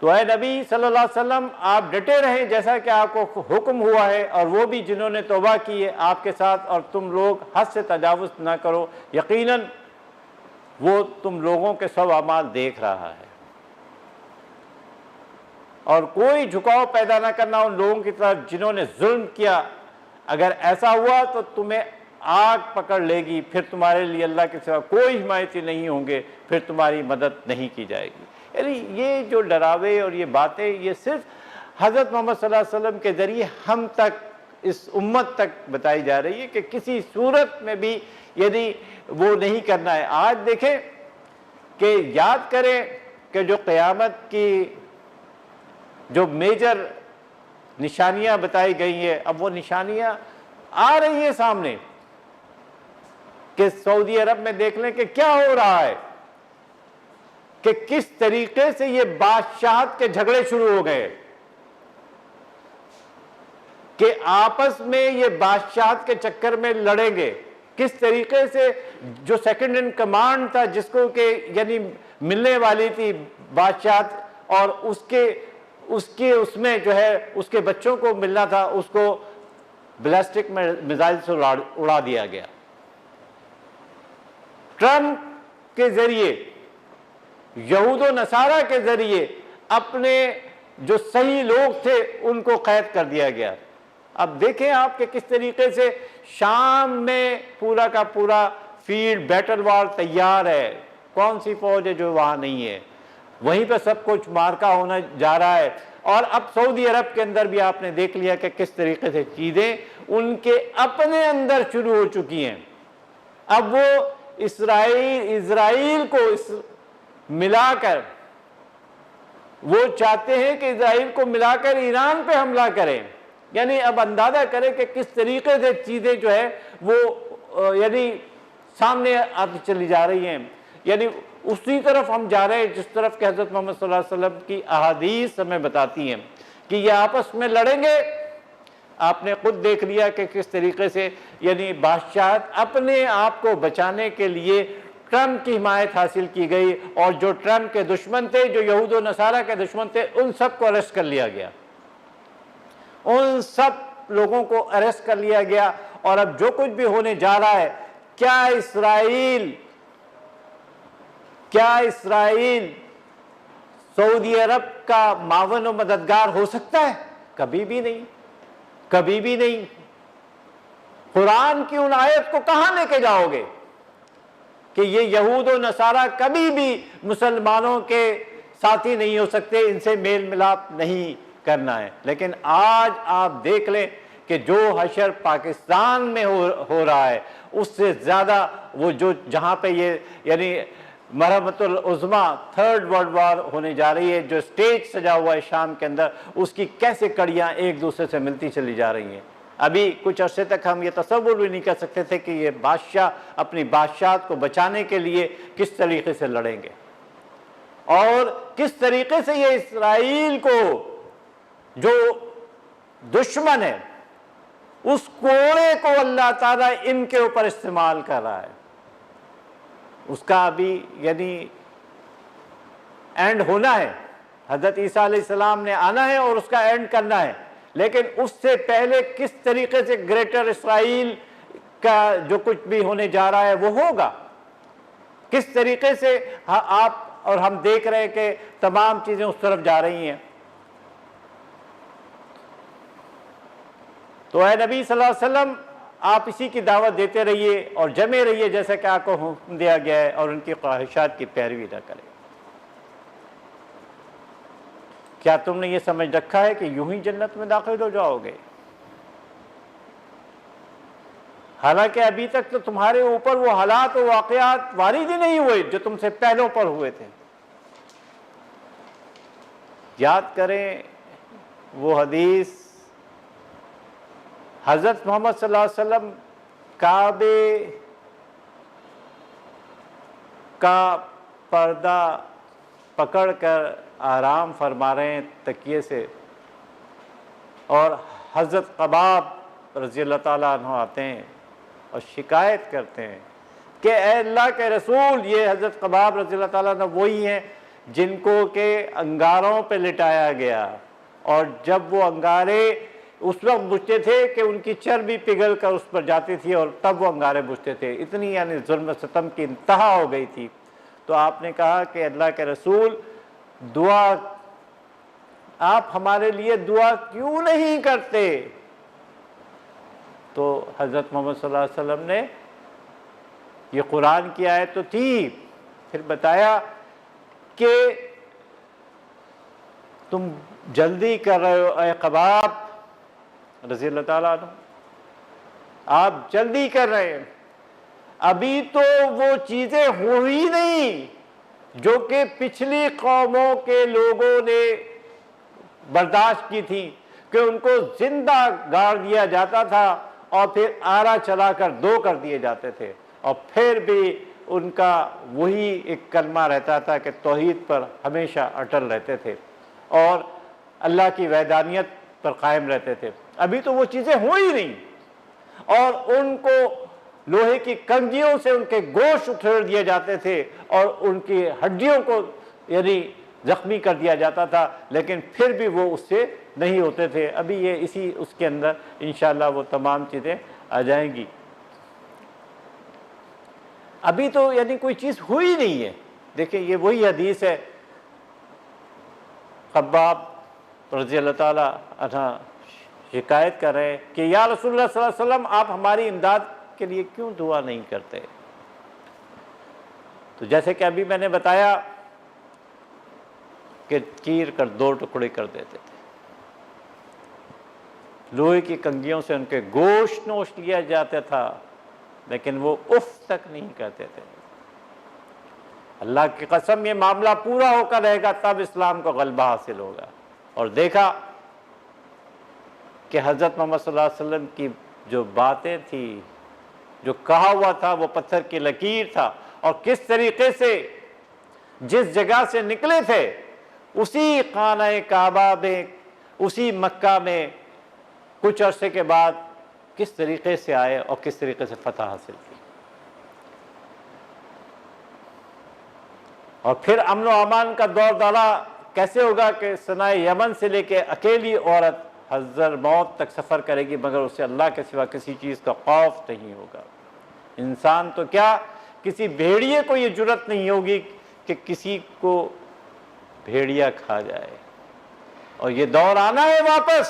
تو اے نبی صلی اللہ علیہ وسلم آپ ڈٹے رہیں جیسا کہ آپ کو حکم ہوا ہے، اور وہ بھی جنہوں نے توبہ کی ہے آپ کے ساتھ، اور تم لوگ حد سے تجاوز نہ کرو، یقیناً وہ تم لوگوں کے سب اعمال دیکھ رہا ہے۔ اور کوئی جھکاؤ پیدا نہ کرنا ان لوگوں کی طرف جنہوں نے ظلم کیا، اگر ایسا ہوا تو تمہیں آگ پکڑ لے گی، پھر تمہارے لیے اللہ کے سوا کوئی حمایتی نہیں ہوں گے، پھر تمہاری مدد نہیں کی جائے گی۔ یعنی یہ جو ڈراوے اور یہ باتیں یہ صرف حضرت محمد صلی اللہ علیہ وسلم کے ذریعے ہم تک، اس امت تک بتائی جا رہی ہے کہ کسی صورت میں بھی یعنی وہ نہیں کرنا ہے۔ آج دیکھیں کہ یاد کریں کہ جو قیامت کی جو میجر نشانیاں بتائی گئی ہیں، اب وہ نشانیاں آ رہی ہیں سامنے، کہ سعودی عرب میں دیکھ لیں کہ کیا ہو رہا ہے، کہ کس طریقے سے یہ بادشاہت کے جھگڑے شروع ہو گئے، کہ آپس میں یہ بادشاہت کے چکر میں لڑیں گے، کس طریقے سے جو سیکنڈ ان کمانڈ تھا جس کو کہ یعنی ملنے والی تھی بادشاہت، اور اس میں جو ہے اس کے بچوں کو ملنا تھا، اس کو بلاسٹک میزائل سے اڑا دیا گیا۔ ٹرمپ کے ذریعے، یہود و نصارہ کے ذریعے اپنے جو صحیح لوگ تھے ان کو قید کر دیا گیا۔ اب دیکھیں آپ کہ کس طریقے سے شام میں پورا کا پورا فیلڈ بیٹل وار تیار ہے، کون سی فوج ہے جو وہاں نہیں ہے، وہیں پہ سب کچھ مارکا ہونا جا رہا ہے۔ اور اب سعودی عرب کے اندر بھی آپ نے دیکھ لیا کہ کس طریقے سے چیزیں ان کے اپنے اندر شروع ہو چکی ہیں۔ اب وہ اسرائیل کو ملا کر، وہ چاہتے ہیں کہ اسرائیل کو ملا کر ایران پہ حملہ کریں۔ یعنی اب اندازہ کریں کہ کس طریقے سے چیزیں جو ہے وہ یعنی سامنے آتی چلی جا رہی ہیں۔ یعنی اسی طرف ہم جا رہے ہیں جس طرف کہ حضرت محمد صلی اللہ علیہ وسلم کی احادیث ہمیں بتاتی ہیں کہ یہ آپس میں لڑیں گے۔ آپ نے خود دیکھ لیا کہ کس طریقے سے یعنی بادشاہت اپنے آپ کو بچانے کے لیے ٹرمپ کی حمایت حاصل کی گئی، اور جو ٹرمپ کے دشمن تھے، جو یہود و نصارہ کے دشمن تھے، ان سب کو اریسٹ کر لیا گیا، ان سب لوگوں کو اریسٹ کر لیا گیا۔ اور اب جو کچھ بھی ہونے جا رہا ہے، کیا اسرائیل سعودی عرب کا معاون و مددگار ہو سکتا ہے؟ کبھی بھی نہیں، کبھی بھی نہیں۔ قرآن کی ان آیت کو کہاں لے کے جاؤ گے کہ یہ یہود و نصارہ کبھی بھی مسلمانوں کے ساتھی نہیں ہو سکتے، ان سے میل ملاپ نہیں کرنا ہے۔ لیکن آج آپ دیکھ لیں کہ جو حشر پاکستان میں ہو رہا ہے، اس سے زیادہ وہ جو جہاں پہ یہ یعنی مرحمت العظمیٰ تھرڈ ورلڈ وار ہونے جا رہی ہے، جو سٹیج سجا ہوا ہے شام کے اندر، اس کی کیسے کڑیاں ایک دوسرے سے ملتی چلی جا رہی ہیں۔ ابھی کچھ عرصے تک ہم یہ تصور بھی نہیں کر سکتے تھے کہ یہ بادشاہ اپنی بادشاہت کو بچانے کے لیے کس طریقے سے لڑیں گے، اور کس طریقے سے یہ اسرائیل کو جو دشمن ہے اس کوڑے کو اللہ تعالیٰ ان کے اوپر استعمال کر رہا ہے۔ اس کا ابھی یعنی اینڈ ہونا ہے، حضرت عیسیٰ علیہ السلام نے آنا ہے اور اس کا اینڈ کرنا ہے، لیکن اس سے پہلے کس طریقے سے گریٹر اسرائیل کا جو کچھ بھی ہونے جا رہا ہے وہ ہوگا، کس طریقے سے آپ اور ہم دیکھ رہے ہیں کہ تمام چیزیں اس طرف جا رہی ہیں۔ تو اے نبی صلی اللہ علیہ وسلم، آپ اسی کی دعوت دیتے رہیے اور جمے رہیے جیسا کہ آپ کو حکم دیا گیا ہے، اور ان کی خواہشات کی پیروی نہ کریں۔ کیا تم نے یہ سمجھ رکھا ہے کہ یوں ہی جنت میں داخل ہو جاؤ گے؟ حالانکہ ابھی تک تو تمہارے اوپر وہ حالات و واقعات وارد ہی نہیں ہوئے جو تم سے پہلوں پر ہوئے تھے۔ یاد کریں وہ حدیث، حضرت محمد صلی اللہ علیہ وسلم کعبے کا پردہ پکڑ کر آرام فرما رہے ہیں تکیے سے، اور حضرت قباب رضی اللہ تعالیٰ عنہ آتے ہیں اور شکایت کرتے ہیں کہ اے اللہ کے رسول، یہ حضرت قباب رضی اللہ تعالیٰ عنہ وہی ہیں جن کو کہ انگاروں پہ لٹایا گیا، اور جب وہ انگارے اس وقت بجھتے تھے کہ ان کی چربی پگھل کر اس پر جاتی تھی اور تب وہ انگارے بجھتے تھے، اتنی یعنی ظلم و ستم کی انتہا ہو گئی تھی۔ تو آپ نے کہا کہ اللہ کے رسول دعا، آپ ہمارے لیے دعا کیوں نہیں کرتے؟ تو حضرت محمد صلی اللہ علیہ وسلم نے، یہ قرآن کی آیت تو تھی، پھر بتایا کہ تم جلدی کر رہے ہو اے قباب رضی اللہ تعالیٰ عنہ، آپ جلدی کر رہے ہیں، ابھی تو وہ چیزیں ہوئی نہیں جو کہ پچھلی قوموں کے لوگوں نے برداشت کی تھی، کہ ان کو زندہ گاڑ دیا جاتا تھا اور پھر آرا چلا کر دو کر دیے جاتے تھے، اور پھر بھی ان کا وہی ایک کلمہ رہتا تھا کہ توحید پر ہمیشہ اٹل رہتے تھے اور اللہ کی وحدانیت پر قائم رہتے تھے۔ ابھی تو وہ چیزیں ہوئی نہیں، اور ان کو لوہے کی کنگھیوں سے ان کے گوشت اکھیڑ دیے جاتے تھے اور ان کی ہڈیوں کو یعنی زخمی کر دیا جاتا تھا، لیکن پھر بھی وہ اس سے نہیں ہوتے تھے۔ ابھی یہ اسی اس کے اندر انشاءاللہ وہ تمام چیزیں آ جائیں گی۔ ابھی تو یعنی کوئی چیز ہوئی نہیں ہے۔ دیکھیں یہ وہی حدیث ہے، خباب رضی اللہ تعالیٰ عنہ شکایت کر رہے ہیں کہ یا رسول اللہ صلی اللہ علیہ وسلم آپ ہماری امداد کے لیے کیوں دعا نہیں کرتے؟ تو جیسے کہ ابھی میں نے بتایا کہ چیر کر دو ٹکڑے کر دیتے تھے، لوہے کی کنگھیوں سے ان کے گوشت نوش لیا جاتا تھا، لیکن وہ اف تک نہیں کہتے تھے۔ اللہ کی قسم یہ معاملہ پورا ہو کر رہے گا تب اسلام کو غلبہ حاصل ہوگا۔ اور دیکھا کہ حضرت محمد صلی اللہ علیہ وسلم کی جو باتیں تھی، جو کہا ہوا تھا وہ پتھر کی لکیر تھا، اور کس طریقے سے جس جگہ سے نکلے تھے اسی خانہ کعبہ میں، اسی مکہ میں کچھ عرصے کے بعد کس طریقے سے آئے اور کس طریقے سے فتح حاصل کی، اور پھر امن و امان کا دور دورہ کیسے ہوگا کہ صنع یمن سے لے کے اکیلی عورت حضر موت تک سفر کرے گی، مگر اسے اللہ کے سوا کسی چیز کا خوف نہیں ہوگا۔ انسان تو کیا، کسی بھیڑیے کو یہ جرت نہیں ہوگی کہ کسی کو بھیڑیا کھا جائے، اور یہ دور آنا ہے واپس۔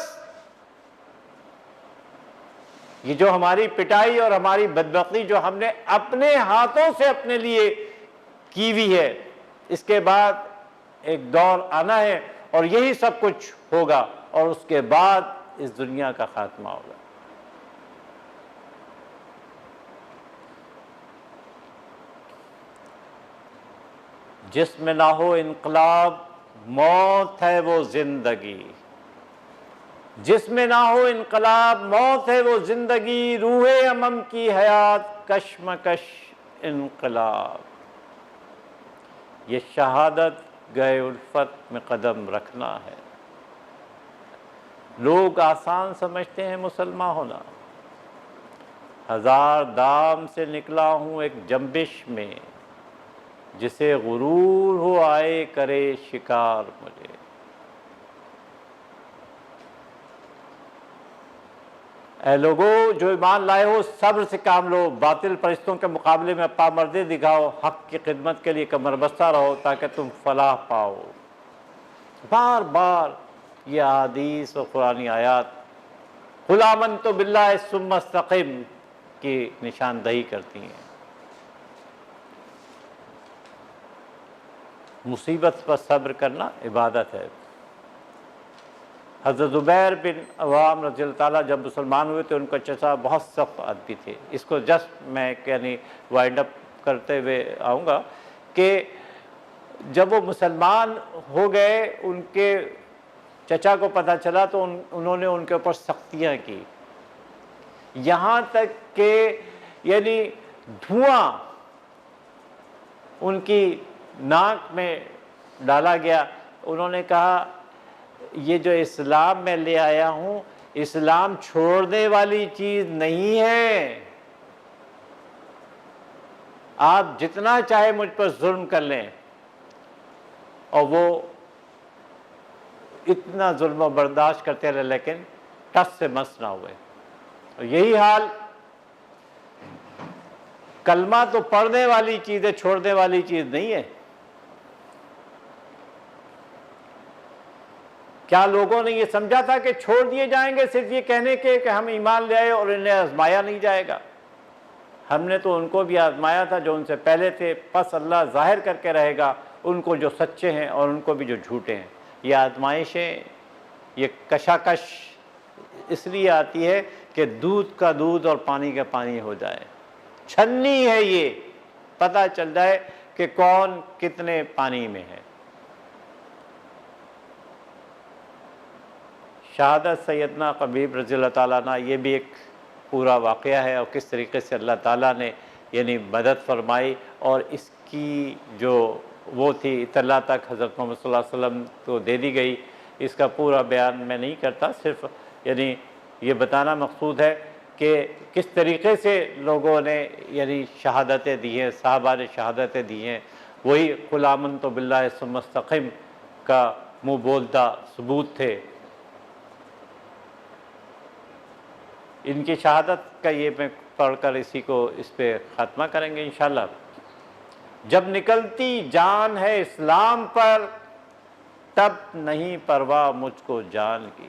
یہ جو ہماری پٹائی اور ہماری بدبختی جو ہم نے اپنے ہاتھوں سے اپنے لیے کی ہوئی ہے، اس کے بعد ایک دور آنا ہے اور یہی سب کچھ ہوگا، اور اس کے بعد اس دنیا کا خاتمہ ہوگا۔ جس میں نہ ہو انقلاب موت ہے وہ زندگی، جس میں نہ ہو انقلاب موت ہے وہ زندگی، روح امم کی حیات کشمکش انقلاب، یہ شہادت گئے الفت میں قدم رکھنا ہے۔ لوگ آسان سمجھتے ہیں مسلمان ہونا، ہزار دام سے نکلا ہوں ایک جنبش میں، جسے غرور ہو آئے کرے شکار مجھے۔ اے لوگو جو ایمان لائے ہو صبر سے کام لو، باطل پرستوں کے مقابلے میں پامردی دکھاؤ، حق کی خدمت کے لیے کمر بستہ رہو تاکہ تم فلاح پاؤ۔ بار بار یہ احادیث و قرآنی آیات قل آمنت باللہ ثم استقم کی نشاندہی کرتی ہیں۔ مصیبت پر صبر کرنا عبادت ہے۔ حضرت زبیر بن عوام رضی اللہ تعالیٰ جب مسلمان ہوئے تو ان کا چچا بہت سخت آدمی تھے۔ اس کو جسٹ میں یعنی وائنڈ اپ کرتے ہوئے آؤں گا کہ جب وہ مسلمان ہو گئے، ان کے چچا کو پتہ چلا تو انہوں نے ان کے اوپر سختیاں کی، یہاں تک کہ یعنی دھواں ان کی ناک میں ڈالا گیا۔ انہوں نے کہا یہ جو اسلام میں لے آیا ہوں اسلام چھوڑنے والی چیز نہیں ہے، آپ جتنا چاہے مجھ پر ظلم کر لیں، اور وہ اتنا ظلم و برداشت کرتے رہے لیکن ٹس سے مس نہ ہوئے. اور یہی حال کلمہ تو پڑھنے والی چیز ہے، چھوڑنے والی چیز نہیں ہے. کیا لوگوں نے یہ سمجھا تھا کہ چھوڑ دیے جائیں گے صرف یہ کہنے کے کہ ہم ایمان لے آئے اور انہیں آزمایا نہیں جائے گا؟ ہم نے تو ان کو بھی آزمایا تھا جو ان سے پہلے تھے، پس اللہ ظاہر کر کے رہے گا ان کو جو سچے ہیں اور ان کو بھی جو جھوٹے ہیں. یہ آزمائشیں، یہ کشاکش اس لیے آتی ہے کہ دودھ کا دودھ اور پانی کا پانی ہو جائے. چھنی ہے یہ، پتہ چل جائے کہ کون کتنے پانی میں ہے. شہادت سیدنا قبیب رضی اللہ تعالیٰ عنہ، یہ بھی ایک پورا واقعہ ہے اور کس طریقے سے اللہ تعالیٰ نے یعنی مدد فرمائی اور اس کی جو وہ تھی اطلاع تک حضرت محمد صلی اللہ علیہ وسلم کو دے دی گئی. اس کا پورا بیان میں نہیں کرتا، صرف یعنی یہ بتانا مقصود ہے کہ کس طریقے سے لوگوں نے یعنی شہادتیں دی ہیں، صحابہ نے شہادتیں دی ہیں. وہی قل آمنت باللہ ثم استقم کا منہ بولتا ثبوت تھے. ان کی شہادت کا یہ میں پڑھ کر اسی کو اس پہ خاتمہ کریں گے انشاءاللہ. جب نکلتی جان ہے اسلام پر تب نہیں پرواہ مجھ کو جان کی.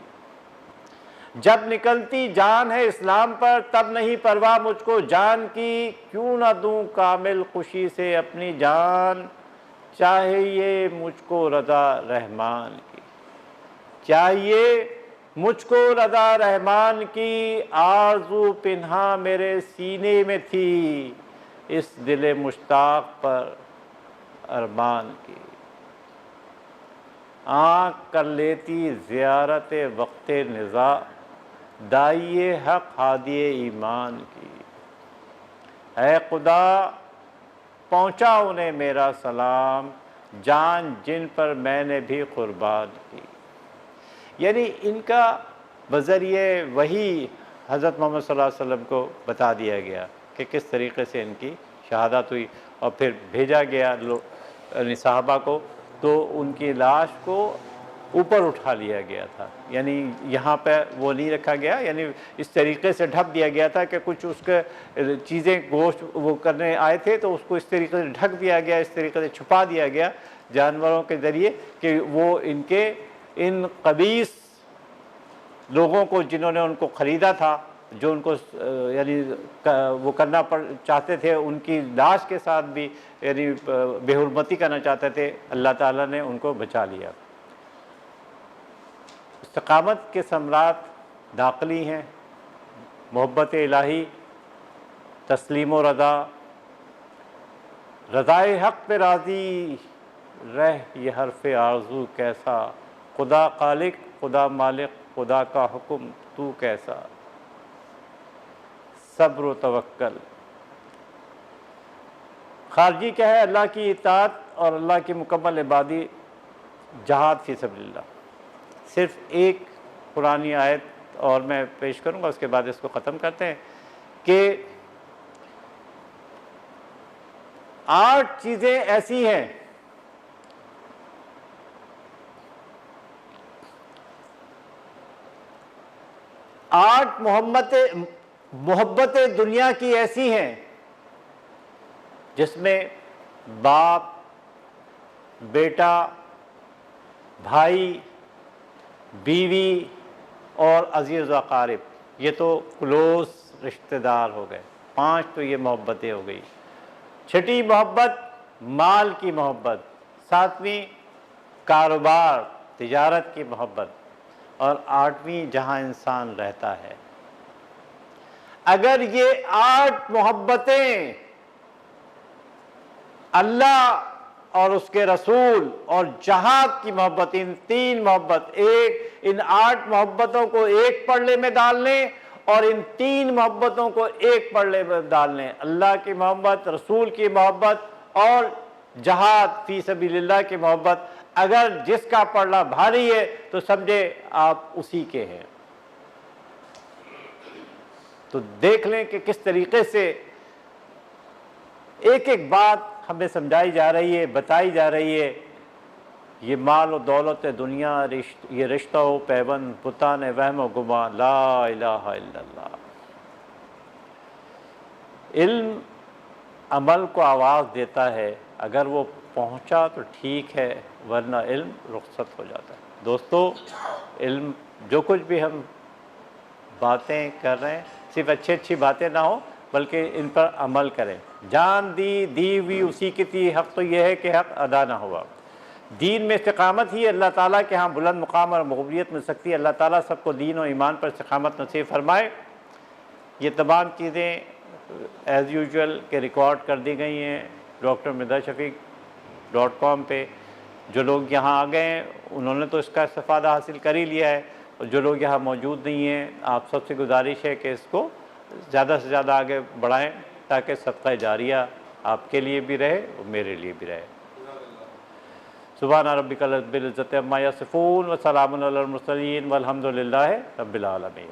جب نکلتی جان ہے اسلام پر تب نہیں پرواہ مجھ کو جان کی. کیوں نہ دوں کامل خوشی سے اپنی جان، چاہیے مجھ کو رضا رحمان کی. چاہیے مجھ کو رضا رحمان کی. آرزو پنہاں میرے سینے میں تھی، اس دل مشتاق پر ارمان کی. آنکھ کر لیتی زیارت وقت نزاع، داعیے حق ہادی ایمان کی. اے خدا پہنچا انہیں میرا سلام، جان جن پر میں نے بھی قربان کی. یعنی ان کا بذریعے وہی حضرت محمد صلی اللہ علیہ وسلم کو بتا دیا گیا کہ کس طریقے سے ان کی شہادت ہوئی اور پھر بھیجا گیا یعنی صحابہ کو، تو ان کی لاش کو اوپر اٹھا لیا گیا تھا. یعنی یہاں پہ وہ نہیں رکھا گیا، یعنی اس طریقے سے ڈھک دیا گیا تھا کہ کچھ اس کے چیزیں گوشت وہ کرنے آئے تھے تو اس کو اس طریقے سے ڈھک دیا گیا، اس طریقے سے چھپا دیا گیا جانوروں کے ذریعے کہ وہ ان خبیث لوگوں کو جنہوں نے ان کو خریدا تھا، جو ان کو یعنی وہ کرنا چاہتے تھے، ان کی لاش کے ساتھ بھی یعنی بے حرمتی کرنا چاہتے تھے، اللہ تعالیٰ نے ان کو بچا لیا. استقامت کے ثمرات داخلی ہیں، محبت الہی، تسلیم و رضا، رضائے حق پہ راضی رہ یہ حرف آرزو کیسا. خدا خالق، خدا مالک، خدا کا حکم تو کیسا. صبر و توکل. خارجی کیا ہے؟ اللہ کی اطاعت اور اللہ کی مکمل عبادی، جہاد فی سبیل اللہ. صرف ایک قرآنی آیت اور میں پیش کروں گا، اس کے بعد اس کو ختم کرتے ہیں کہ 8 چیزیں ایسی ہیں آٹھ محبت دنیا کی ایسی ہیں جس میں باپ، بیٹا، بھائی، بیوی اور عزیز و اقارب، یہ تو کلوز رشتہ دار ہو گئے. 5 تو یہ محبتیں ہو گئی. 6ٹھی محبت مال کی محبت. 7ویں کاروبار تجارت کی محبت. اور 8ویں جہاں انسان رہتا ہے. اگر یہ 8 محبتیں اللہ اور اس کے رسول اور جہاد کی محبت، ان 3 محبت، ان 8 محبتوں کو ایک پلڑے میں ڈال لیں اور ان 3 محبتوں کو ایک پلڑے میں ڈال لیں، اللہ کی محبت، رسول کی محبت اور جہاد فی سبیل اللہ کی محبت. اگر جس کا پلڑا بھاری ہے تو سمجھے آپ اسی کے ہیں. تو دیکھ لیں کہ کس طریقے سے ایک ایک بات ہمیں سمجھائی جا رہی ہے، بتائی جا رہی ہے یہ مال و دولت دنیا، یہ رشتہ و پیوند، بتان وہم و گمان، لا الہ الا اللہ۔ علم عمل کو آواز دیتا ہے، اگر وہ پہنچا تو ٹھیک ہے، ورنہ علم رخصت ہو جاتا ہے۔ دوستو، علم جو کچھ بھی ہم باتیں کر رہے ہیں، صرف اچھی باتیں نہ ہوں بلکہ ان پر عمل کریں۔ جان دی ہوئی اسی کی تھی، حق تو یہ ہے کہ حق ادا نہ ہوا۔ دین میں استقامت ہی اللہ تعالیٰ کے ہاں بلند مقام اور مقبولیت مل سکتی ہے۔ اللہ تعالیٰ سب کو دین و ایمان پر استقامت نصیب فرمائے۔ یہ تمام چیزیں ایز یوزول کے ریکارڈ کر دی گئی ہیں drmidashafeeq.com پہ۔ جو لوگ یہاں آ گئے ہیں انہوں نے تو اس کا استفادہ حاصل کر ہی لیا ہے، اور جو لوگ یہاں موجود نہیں ہیں، آپ سب سے گزارش ہے کہ اس کو زیادہ سے زیادہ آگے بڑھائیں تاکہ صدقہ جاریہ آپ کے لیے بھی رہے اور میرے لیے بھی رہے۔ سبحان ربک رب العزت عما یصفون وسلام علی المرسلین والحمد للہ رب العالمین۔